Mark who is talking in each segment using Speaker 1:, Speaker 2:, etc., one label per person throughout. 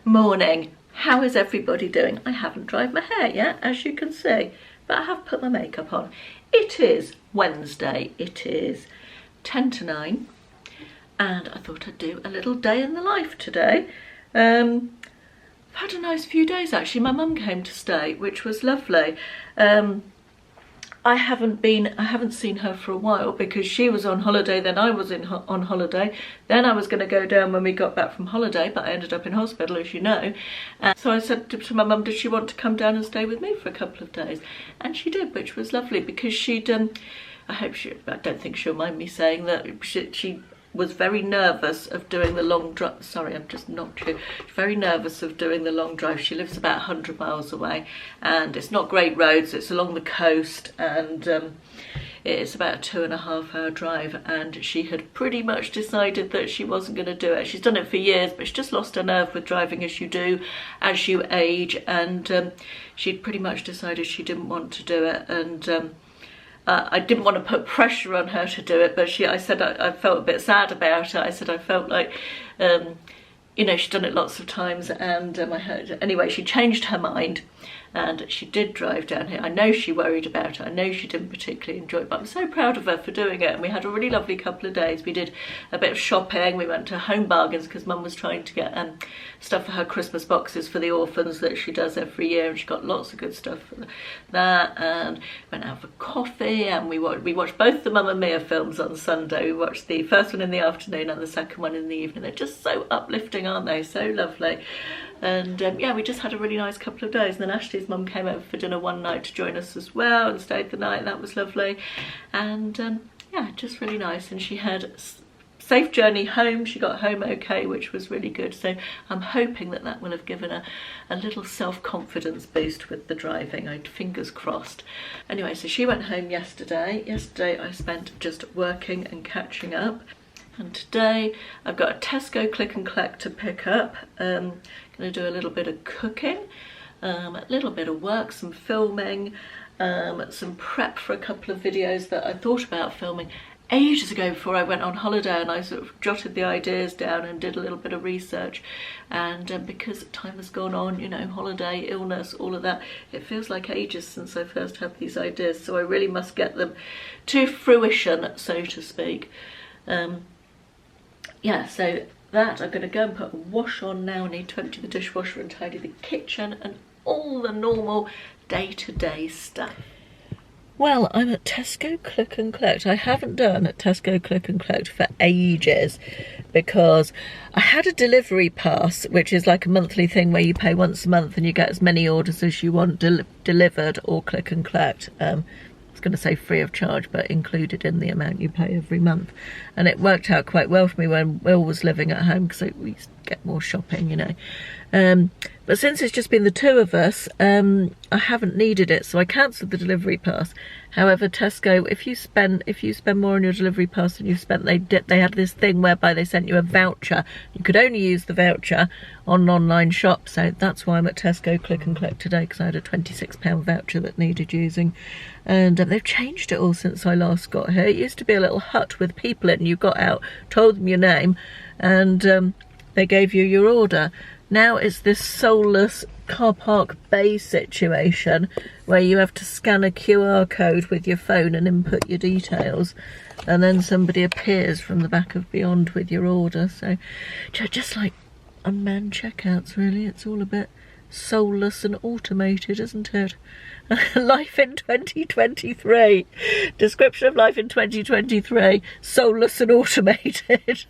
Speaker 1: Morning. How is everybody doing? I haven't dried my hair yet, as you can see, but I have put my makeup on. It is Wednesday. It is 10 to 9, and I thought I'd do a little day in the life today. I've had a nice few days actually. My mum came to stay, which was lovely. I haven't seen her for a while because she was on holiday, then I was on holiday, then I was going to go down when we got back from holiday, but I ended up in hospital, as you know. So I said to my mum, did she want to come down and stay with me for a couple of days? And she did, which was lovely because she'd, I don't think she'll mind me saying that she was very nervous of doing the long drive. Sorry, I'm just knocked you. Very nervous of doing the long drive. She lives about 100 miles away, and it's not great roads. It's along the coast, and it's about a 2.5 hour drive. And she had pretty much decided that she wasn't going to do it. She's done it for years, but she just lost her nerve with driving, as you do as you age. And she'd pretty much decided she didn't want to do it. And I didn't want to put pressure on her to do it, but I said I felt a bit sad about it. I said I felt like, you know, she'd done it lots of times, and anyway, she changed her mind, and she did drive down here. I know she worried about it. I know she didn't particularly enjoy it, but I'm so proud of her for doing it. And we had a really lovely couple of days. We did a bit of shopping. We went to Home Bargains because Mum was trying to get stuff for her Christmas boxes for the orphans that she does every year, and she got lots of good stuff for that. And went out for coffee, and we watched both the Mamma Mia films on Sunday. We watched the first one in the afternoon and the second one in the evening. They're just so uplifting, aren't they? So lovely. And yeah, we just had a really nice couple of days. And then Ashley's mum came over for dinner one night to join us as well and stayed the night. That was lovely. And yeah, just really nice. And she had a safe journey home. She got home okay, which was really good. So I'm hoping that that will have given her a little self-confidence boost with the driving. Fingers crossed. Anyway, so she went home yesterday. Yesterday I spent just working and catching up. And today I've got a Tesco click and collect to pick up. Going to do a little bit of cooking, a little bit of work, some filming, some prep for a couple of videos that I thought about filming ages ago before I went on holiday, and I sort of jotted the ideas down and did a little bit of research. And because time has gone on, you know, holiday, illness, all of that, it feels like ages since I first had these ideas, so I really must get them to fruition, so to speak. Yeah, so that I'm going to go and put a wash on now. I need to empty the dishwasher and tidy the kitchen and all the normal day-to-day stuff. Well, I'm at Tesco Click and Collect. I haven't done at Tesco Click and Collect for ages because I had a delivery pass, which is like a monthly thing where you pay once a month and you get as many orders as you want delivered or click and collect. I was going to say free of charge, but included in the amount you pay every month. And it worked out quite well for me when Will was living at home because we used to get more shopping, you know. But since it's just been the two of us, I haven't needed it, so I cancelled the delivery pass. However, Tesco, if you spend more on your delivery pass than you've spent, they had this thing whereby they sent you a voucher. You could only use the voucher on an online shop, so that's why I'm at Tesco Click and Collect today, because I had a £26 voucher that needed using. And they've changed it all since I last got here. It used to be a little hut with people in. You got out, told them your name, and they gave you your order. Now it's this soulless car park bay situation where you have to scan a QR code with your phone and input your details, and then somebody appears from the back of Beyond with your order. So just like unmanned checkouts, really. It's all a bit soulless and automated, isn't it? Life in 2023. Description of life in 2023. Soulless and automated.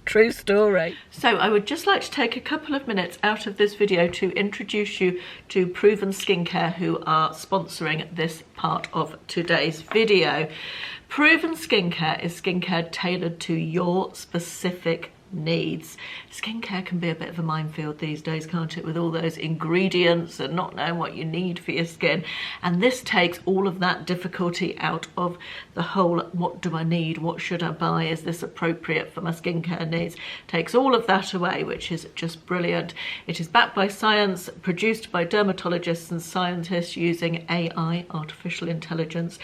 Speaker 1: True story. So I would just like to take a couple of minutes out of this video to introduce you to Proven Skincare, who are sponsoring this part of today's video. Proven Skincare is skincare tailored to your specific needs. Skincare can be a bit of a minefield these days, can't it, with all those ingredients and not knowing what you need for your skin. And this takes all of that difficulty out of the whole, what do I need, what should I buy, is this appropriate for my skincare needs? Takes all of that away, which is just brilliant. It is backed by science, produced by dermatologists and scientists using AI, artificial intelligence.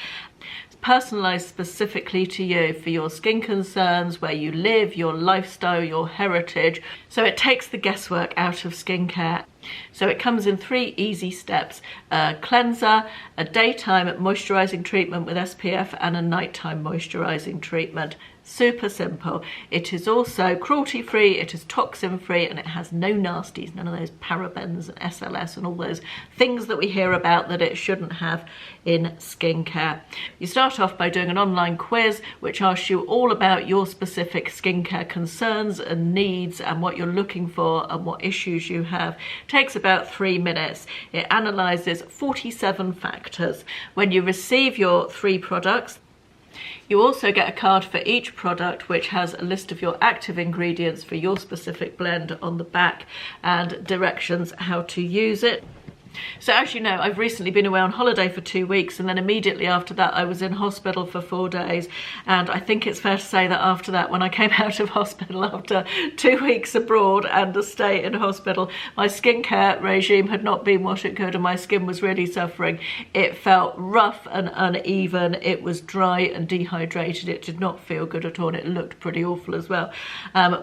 Speaker 1: personalised specifically to you for your skin concerns, where you live, your lifestyle, your heritage. So it takes the guesswork out of skincare. So it comes in 3 easy steps: a cleanser, a daytime moisturising treatment with SPF, and a nighttime moisturising treatment. Super simple. It is also cruelty free, it is toxin free, and it has no nasties, none of those parabens and SLS and all those things that we hear about that it shouldn't have in skincare. You start off by doing an online quiz which asks you all about your specific skincare concerns and needs and what you're looking for and what issues you have. It takes about 3 minutes. It analyses 47 factors. When you receive your 3 products, you also get a card for each product which has a list of your active ingredients for your specific blend on the back and directions how to use it. So as you know, I've recently been away on holiday for 2 weeks, and then immediately after that I was in hospital for 4 days, and I think it's fair to say that after that, when I came out of hospital after 2 weeks abroad and a stay in hospital, my skincare regime had not been what it could, and my skin was really suffering. It felt rough and uneven, it was dry and dehydrated, it did not feel good at all, and it looked pretty awful as well.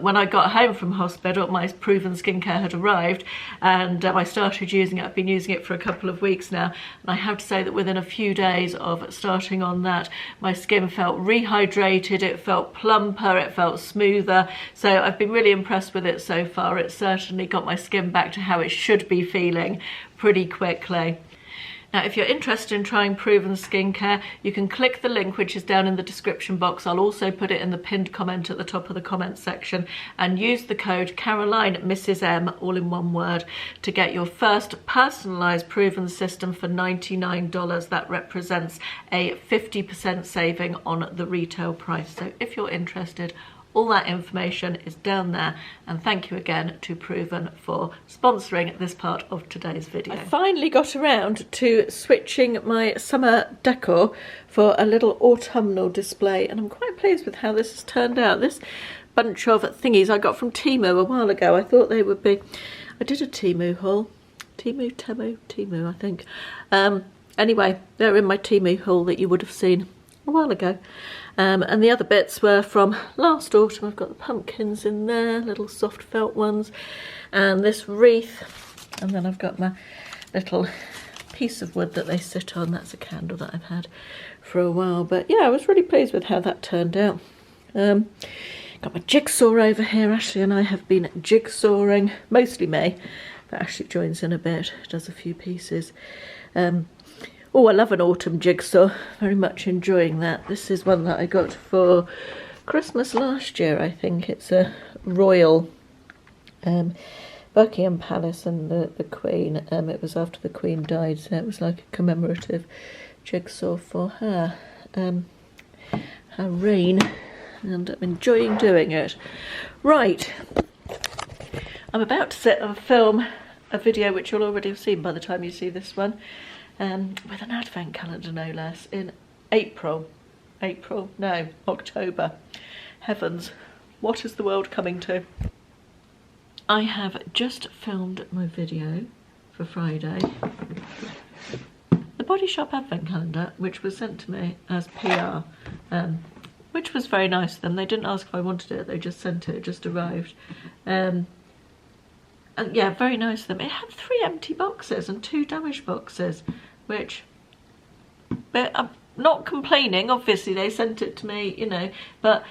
Speaker 1: When I got home from hospital, my proven skincare had arrived, and I started using it. I've been using it for a couple of weeks now, and I have to say that within a few days of starting on that, my skin felt rehydrated, it felt plumper, it felt smoother. So I've been really impressed with it so far. It's certainly got my skin back to how it should be feeling pretty quickly. Now, if you're interested in trying proven skincare, you can click the link which is down in the description box. I'll also put it in the pinned comment at the top of the comment section, and use the code Caroline Mrs M, all in one word, to get your first personalised proven system for $99. That represents a 50% saving on the retail price. So if you're interested, all that information is down there, and thank you again to Proven for sponsoring this part of today's video. I finally got around to switching my summer decor for a little autumnal display, and I'm quite pleased with how this has turned out. This bunch of thingies I got from Temu a while ago. I thought they would be, I did a Temu haul, Temu I think. Anyway, they're in my Temu haul that you would have seen a while ago. And the other bits were from last autumn. I've got the pumpkins in there, little soft felt ones, and this wreath, and then I've got my little piece of wood that they sit on. That's a candle that I've had for a while, but yeah, I was really pleased with how that turned out. Got my jigsaw over here. Ashley and I have been jigsawing, mostly May, but Ashley joins in a bit, does a few pieces. Oh, I love an autumn jigsaw, very much enjoying that. This is one that I got for Christmas last year, I think. It's a royal Buckingham Palace and the Queen. It was after the Queen died, so it was like a commemorative jigsaw for her, her reign, and I'm enjoying doing it. Right, I'm about to sit and film a video which you'll already have seen by the time you see this one. With an advent calendar no less, in October. Heavens, what is the world coming to? I have just filmed my video for Friday. The Body Shop advent calendar, which was sent to me as PR, which was very nice of them. They didn't ask if I wanted it, they just sent it, it just arrived. And yeah, very nice of them. It had 3 empty boxes and 2 damaged boxes, which, but I'm not complaining. Obviously they sent it to me, you know, but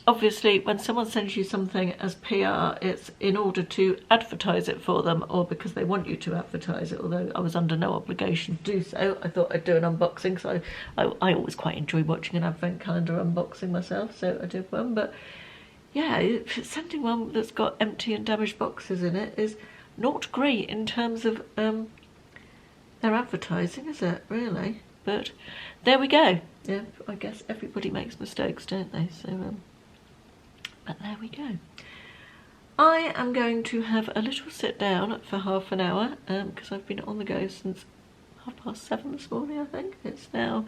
Speaker 1: obviously when someone sends you something as PR, it's in order to advertise it for them, or because they want you to advertise it, although I was under no obligation to do so. I thought I'd do an unboxing, so I always quite enjoy watching an advent calendar unboxing myself, so I did one. But yeah, sending one that's got empty and damaged boxes in it is not great in terms of their advertising, is it, really? But there we go. Yeah, I guess everybody makes mistakes, don't they? So, but there we go. I am going to have a little sit down for half an hour, because I've been on the go since 7:30 this morning, I think. It's now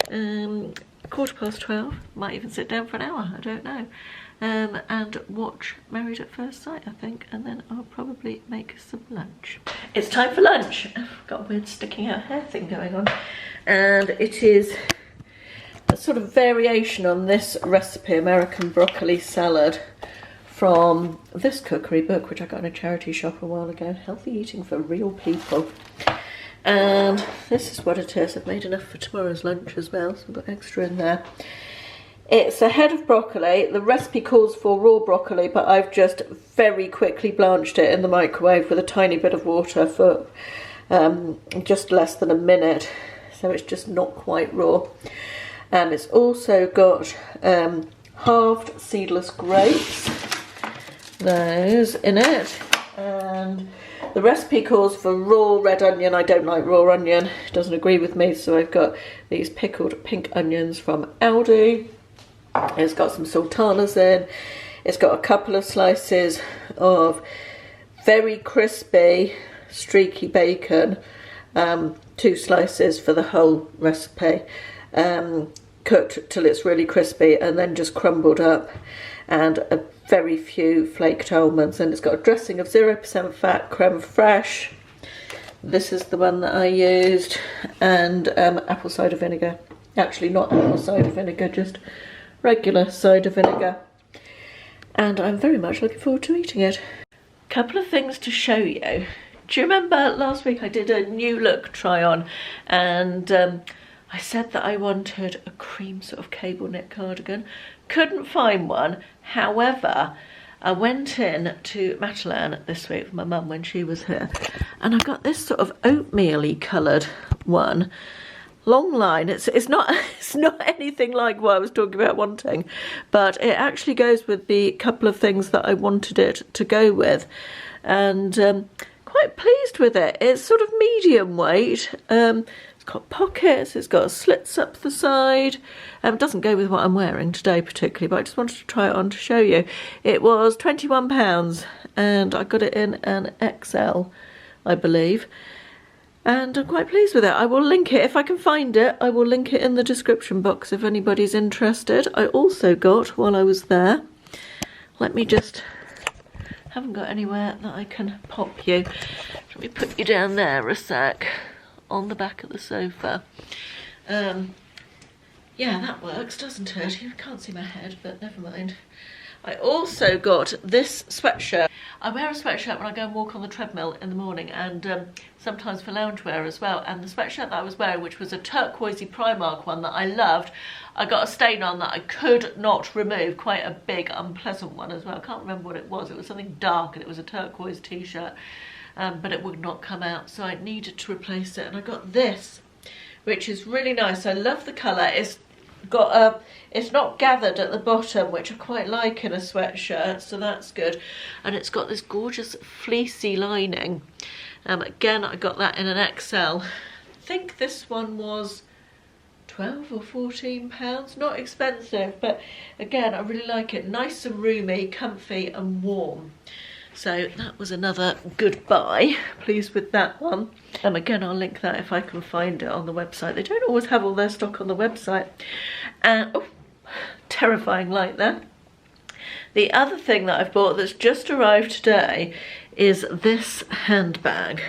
Speaker 1: 12:15. Might even sit down for an hour, I don't know. And watch Married at First Sight, I think, and then I'll probably make some lunch. It's time for lunch. I've got a weird sticking out hair thing going on, and it is a sort of variation on this recipe, American broccoli salad, from this cookery book, which I got in a charity shop a while ago, Healthy Eating for Real People. And this is what it is. I've made enough for tomorrow's lunch as well, so I've got extra in there. It's a head of broccoli. The recipe calls for raw broccoli, but I've just very quickly blanched it in the microwave with a tiny bit of water for just less than a minute, so it's just not quite raw. And it's also got halved seedless grapes, those in it, and the recipe calls for raw red onion. I don't like raw onion, it doesn't agree with me, so I've got these pickled pink onions from Aldi. It's got some sultanas in, it's got a couple of slices of very crispy streaky bacon, 2 slices for the whole recipe, cooked till it's really crispy and then just crumbled up, and a very few flaked almonds. And it's got a dressing of 0% fat, creme fraiche. This is the one that I used, and apple cider vinegar. Actually not apple cider vinegar, just regular cider vinegar. And I'm very much looking forward to eating it. Couple of things to show you. Do you remember last week I did a new look try on, and I said that I wanted a cream sort of cable knit cardigan. Couldn't find one. However, I went in to Matalan this week with my mum when she was here, and I got this sort of oatmeal-y coloured one. Long line. It's not anything like what I was talking about wanting, but it actually goes with the couple of things that I wanted it to go with, and quite pleased with it. It's sort of medium weight. It's got pockets, it's got slits up the side. It doesn't go with what I'm wearing today particularly, but I just wanted to try it on to show you. It was £21 and I got it in an XL, I believe. And I'm quite pleased with it. I will link it, if I can find it, I will link it in the description box if anybody's interested. I also got, while I was there, let me just, haven't got anywhere that I can pop you. Let me put you down there a sec, on the back of the sofa. Yeah, that works, doesn't it? You can't see my head, but never mind. I also got this sweatshirt. I wear a sweatshirt when I go and walk on the treadmill in the morning, and sometimes for loungewear as well. And the sweatshirt that I was wearing, which was a turquoisey Primark one that I loved, I got a stain on that I could not remove. Quite a big, unpleasant one as well. I can't remember what it was. It was something dark, and it was a turquoise t-shirt, but it would not come out, so I needed to replace it. And I got this, which is really nice. I love the colour. It's got a, it's not gathered at the bottom, which I quite like in a sweatshirt, so that's good. And it's got this gorgeous fleecy lining. Again, I got that in an XL. I think this one was £12 or £14. Not expensive, but again, I really like it. Nice and roomy, comfy and warm. So that was another good buy. Pleased with that one. Again, I'll link that if I can find it on the website. They don't always have all their stock on the website. Oh, terrifying light there. The other thing that I've bought that's just arrived today is this handbag,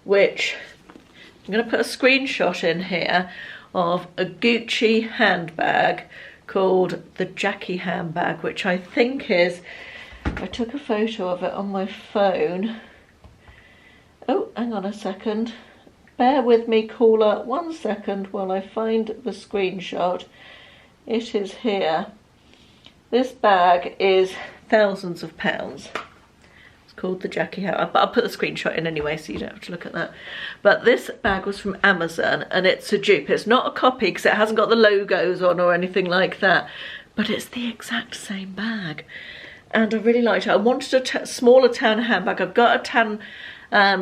Speaker 1: which I'm going to put a screenshot in here of a Gucci handbag called the Jackie handbag, which I think is, I took a photo of it on my phone. Oh, hang on a second. Bear with me, caller, 1 second while I find the screenshot. It is here. This bag is thousands of pounds. It's called the Jackie hat. I'll put the screenshot in anyway, so you don't have to look at that. But this bag was from Amazon, and it's a dupe. It's not a copy because it hasn't got the logos on or anything like that, but it's the exact same bag. And I really liked it. I wanted a smaller tan handbag. I've got a tan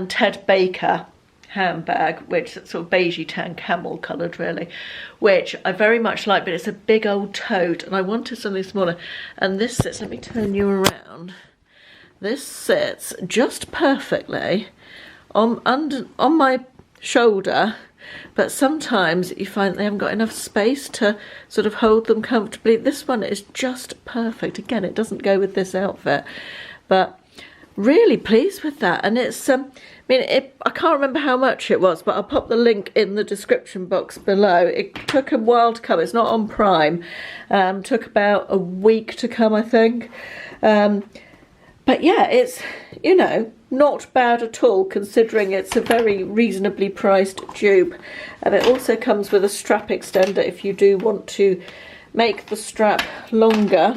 Speaker 1: Ted Baker handbag, which is sort of beigey tan, camel coloured really, which I very much like, but it's a big old tote and I wanted something smaller. And this sits, let me turn you around, this sits just perfectly on my shoulder, but sometimes you find they haven't got enough space to sort of hold them comfortably. This one is just perfect. Again, it doesn't go with this outfit, but really pleased with that. And it's I mean, I can't remember how much it was, but I'll pop the link in the description box below. It took a while to come. It's not on Prime. Took about a week to come, I think. But yeah, it's, you know, not bad at all, considering it's a very reasonably priced dupe. And it also comes with a strap extender if you do want to make the strap longer.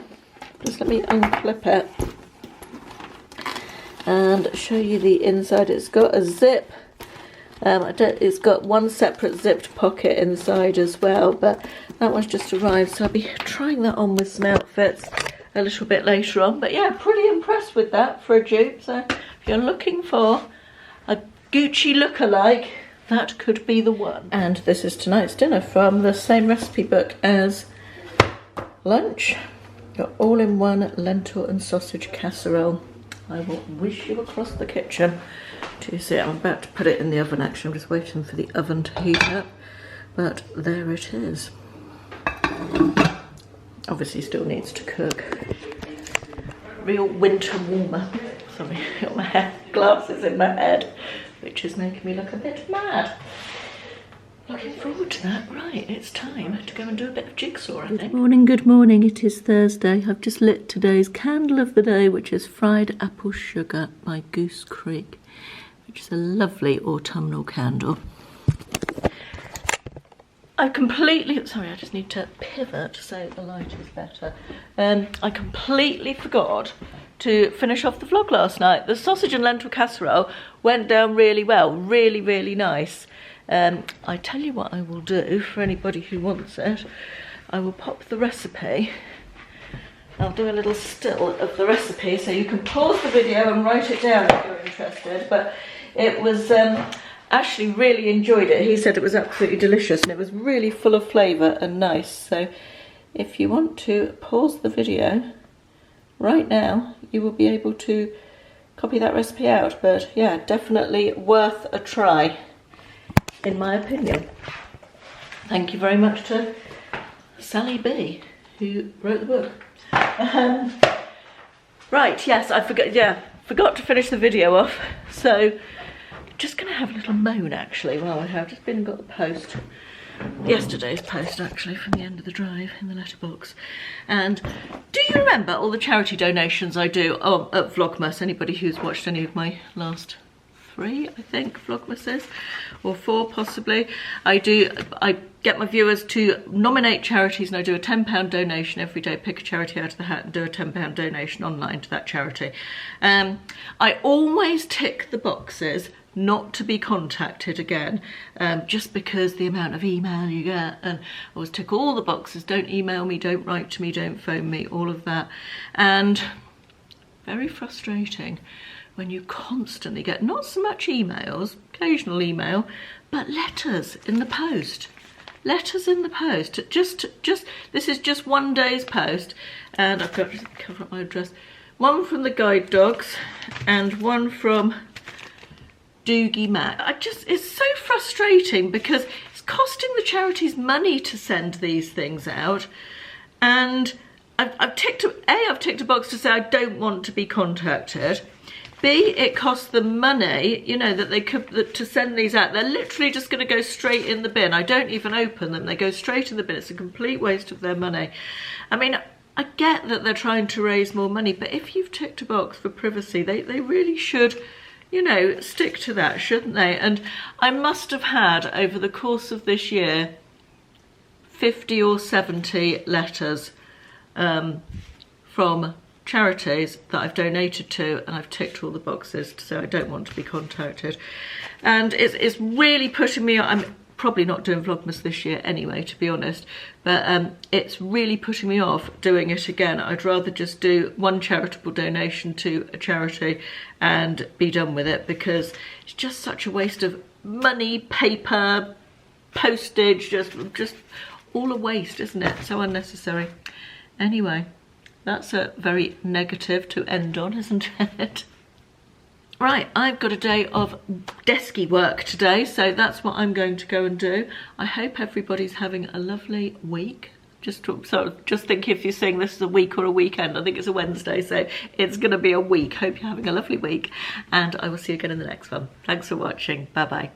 Speaker 1: Just let me unclip it and show you the inside. It's got a zip. It's got one separate zipped pocket inside as well, but that one's just arrived, so I'll be trying that on with some outfits a little bit later on. But yeah, pretty impressed with that for a dupe. So if you're looking for a Gucci lookalike, that could be the one. And this is tonight's dinner from the same recipe book as lunch. Got all-in-one lentil and sausage casserole. I will whisk you across the kitchen to see it. I'm about to put it in the oven actually. I'm just waiting for the oven to heat up. But there it is. Obviously still needs to cook. Real winter warmer. Sorry, I've got my glasses in my head, which is making me look a bit mad. Looking forward to that. Right, it's time to go and do a bit of jigsaw, I think. Good morning, good morning. It is Thursday. I've just lit today's candle of the day, which is Fried Apple Sugar by Goose Creek, which is a lovely autumnal candle. I completely, sorry, I just need to pivot so the light is better. I completely forgot to finish off the vlog last night. The sausage and lentil casserole went down really well, really, really nice. I tell you what I will do for anybody who wants it. I will pop the recipe. I'll do a little still of the recipe so you can pause the video and write it down if you're interested. But it was, Ashley really enjoyed it. He said it was absolutely delicious and it was really full of flavour and nice. So if you want to pause the video right now, you will be able to copy that recipe out. But yeah, definitely worth a try, in my opinion. Thank you very much to Sally B, who wrote the book. Right, yes, I forgot to finish the video off. So just gonna have a little moan actually while I have just been and got the post. Yesterday's post actually from the end of the drive in the letterbox. And do you remember all the charity donations I do at Vlogmas? Anybody who's watched any of my last 3, I think, Vlogmases, or 4 possibly. I get my viewers to nominate charities and I do a £10 donation every day, pick a charity out of the hat and do a £10 donation online to that charity. I always tick the boxes not to be contacted again, just because the amount of email you get, and I always tick all the boxes, don't email me, don't write to me, don't phone me, all of that. And very frustrating when you constantly get not so much emails, occasional email, but letters in the post. Letters in the post. Just this is just one day's post, and I've got to cover up my address. One from the guide dogs and one from Doogie Matt. It's so frustrating because it's costing the charities money to send these things out, and I've ticked a box to say I don't want to be contacted. B, it costs them money, you know, that they could to send these out. They're literally just going to go straight in the bin. I don't even open them. They go straight in the bin. It's a complete waste of their money. I mean, I get that they're trying to raise more money, but if you've ticked a box for privacy, they really should, you know, stick to that, shouldn't they? And I must have had, over the course of this year, 50 or 70 letters from charities that I've donated to, and I've ticked all the boxes to say I don't want to be contacted. And it's really pushing me on. I'm probably not doing Vlogmas this year anyway, to be honest, but it's really putting me off doing it again. I'd rather just do one charitable donation to a charity and be done with it, because it's just such a waste of money, paper, postage, just all a waste, isn't it? So unnecessary. Anyway, that's a very negative to end on, isn't it? Right, I've got a day of desky work today, so that's what I'm going to go and do. I hope everybody's having a lovely week, Just think if you're seeing this as a week or a weekend. I think it's a Wednesday, so it's going to be a week. Hope you're having a lovely week, and I will see you again in the next one. Thanks for watching. Bye bye.